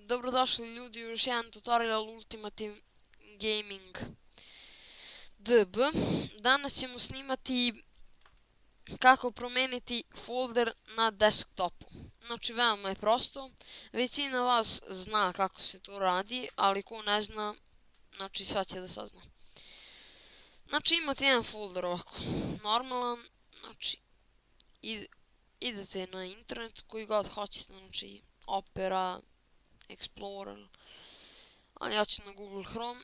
Dobrodošli ljudi u još jedan tutorial Ultimate Gaming DB. Danas ćemo snimati kako promijeniti folder na desktopu. Znači veoma je prosto, većina vas zna kako se to radi, ali ko ne zna, znači sad će da sazna. Znači imate jedan folder ovako, normalan, znači idete na internet koji god hoćete, znači Opera, Explorer, ali ja ću na Google Chrome.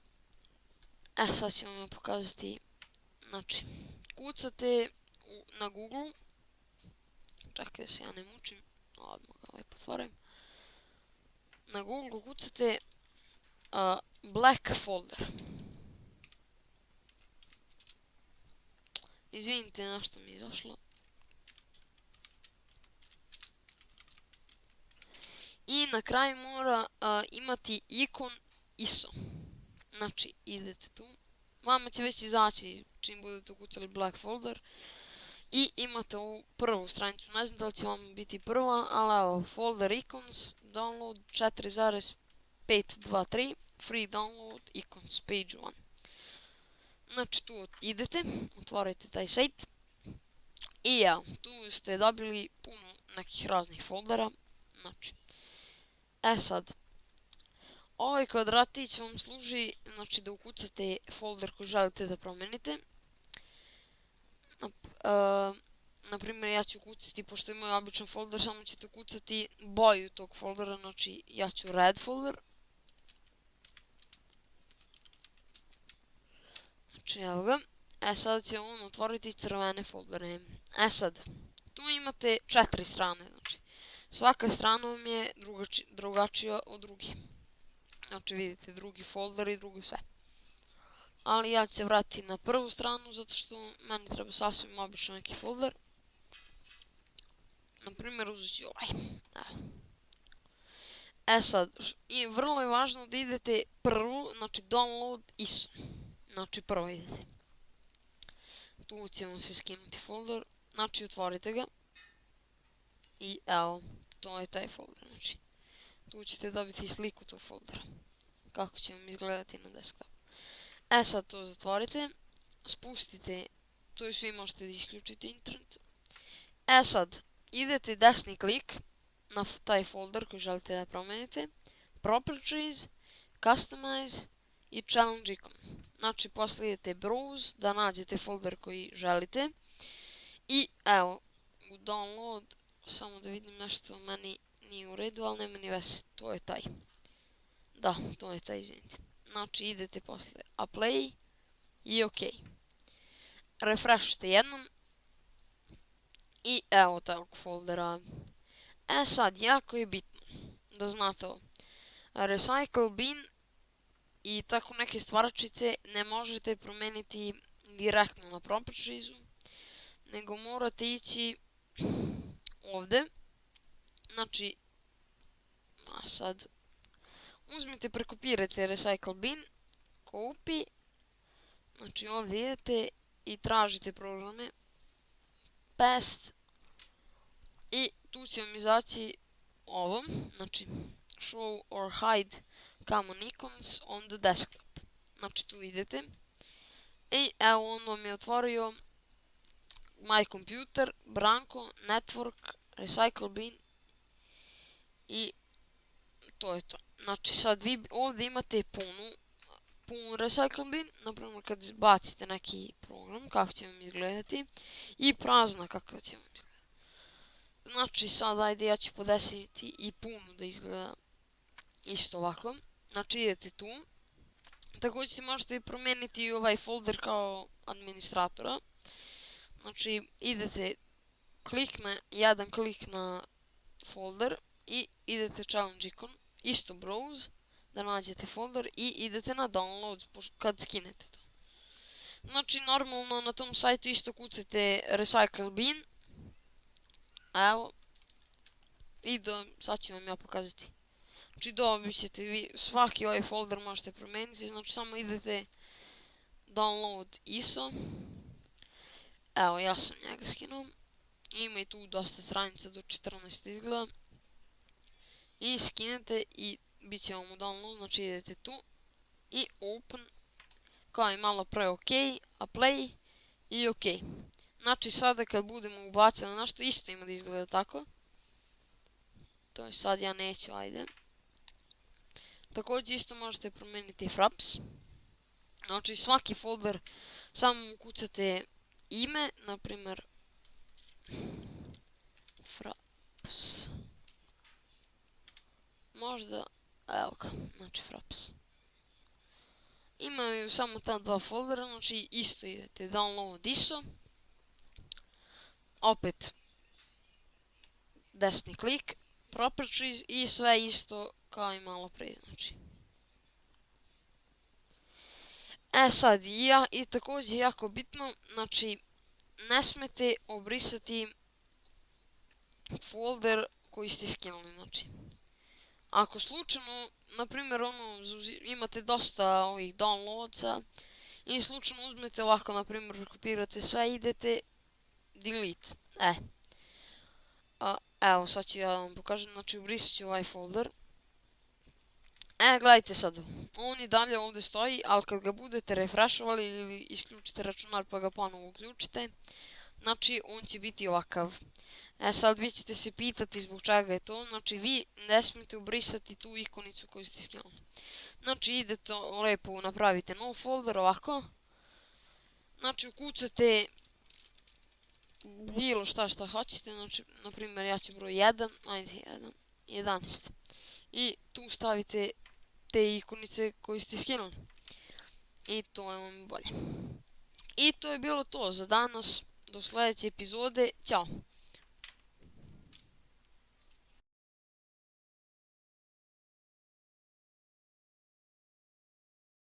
Sad ću vam pokazati, znači, kucate na Google, čekaj da se ja ne mučim, odmah ga potvorim, na Google kucate Black folder. Izvinite na što mi je izašlo. I na kraju mora imati ikon ISO. Znači, idete tu. Vama će već izaći čim budete ukucali Black folder. I imate ovu prvu stranicu. Ne znam da li će vam biti prva, ali evo, folder icons, download 4.523, free download icons, page 1. Znači, tu idete, otvorite taj sajt. I evo, tu ste dobili puno nekih raznih foldera. Znači, sad, ovaj kvadratić vam služi, znači, da ukucate folder koji želite da promenite. Naprimjer, ja ću ukucati, pošto je moj običan folder, samo ćete ukucati boju tog foldera, znači ja ću red folder. Znači, evo ga. Sad će on otvoriti crvene foldere. Sad, tu imate 4 strane, znači, svaka strana vam je drugačija od druge. Znači, vidite drugi folder i drugo sve. Ali ja ću se vratiti na prvu stranu, zato što meni treba sasvim obično neki folder. Naprimjer, uzet ću ovaj. Sad, i vrlo je važno da idete prvo, znači download ISO. Znači prvo idete. Tu ćemo se skinuti folder, znači otvorite ga. I evo, to je taj folder, znači. Tu ćete dobiti sliku tog foldera. Kako će vam izgledati na desktopu. Sad to zatvorite, spustite, to je svi možete da isključite internet. Sad, idete desni klik na taj folder koji želite da promenite, Properties, Customize i Challenge icon. Znači, posle idete Browse da nađete folder koji želite. I evo, u Download, samo da vidim nešto meni nije u redu, ali nema ni veze, to je taj. Da, to je taj, izvinite. Znači, idete posle Apply i OK. Refreshite jednom. I evo tog foldera. Sad, jako je bitno da znate ovo. Recycle bin i tako neke stvarčice ne možete promeniti direktno na Propertiesu, nego morate ići ovde. Znači, sad, uzmite, prekopirajte Recycle bin, copy, znači ovdje idete i tražite programe, paste, i tu će vam izaći ovo, znači show or hide common icons on the desktop. Znači tu idete i evo on vam je otvorio My Computer, Branko, Network, Recycle bin i to je to. Znači sad vi ovdje imate pun Recycle bin, naprimjer kad bacite neki program, kako će vam izgledati, i prazna kako će vam izgledati. Znači sad ajde ja ću podesiti i punu da izgleda isto ovako. Znači idete tu. Također si možete promijeniti i ovaj folder kao administratora. Znači idete jedan klik na folder i idete challenge icon, isto browse, da nađete folder i idete na download kad skinete to. Znači normalno na tom sajtu isto kucate recycle bin. Evo. I sad ću vam ja pokazati. Znači dobit ćete vi, svaki ovaj folder možete promijeniti, znači samo idete download ISO. Evo, ja sam njega skinuo. Ima i tu dosta stranica, do 14 izgleda. I skinete i bit će vam u download, znači idete tu i open, kao i malo pre ok, a play i ok. Znači sada kad budemo ubacili nešto, isto ima da izgleda tako. To je sad ja neću, ajde. Također isto možete promijeniti fraps. Znači svaki folder samo ukucate ime, na primjer fraps. Možda, evo ga, znači fraps. Imaju samo ta dva foldera, znači isto idete download ISO. Opet desni klik, properties i sve isto kao i malo prije, znači. Sad, i također jako bitno, znači, ne smete obrisati folder koji ste skinuli, znači. Ako slučajno, na primjer, imate dosta ovih downloadsa i slučajno uzmete ovako, na primjer, prekopirate sve, idete delete. Evo, sad ću ja vam pokažem, znači ubrisat ću ovaj folder. Gledajte sad, on i dalje ovdje stoji, ali kad ga budete refreshovali ili isključite računar pa ga ponovo uključite, znači on će biti ovakav. Sad vi ćete se pitati zbog čega je to, znači vi ne smijete ubrisati tu ikonicu koju ste skinuli. Znači idete lepo, napravite nov folder ovako, znači ukucate bilo šta hoćete, znači na primjer ja ću broj 1, ajde 1, 11. I tu stavite te ikonice koje ste skinuli. I to je vam bolje. I to je bilo to za danas. Do sljedeće epizode. Ćao!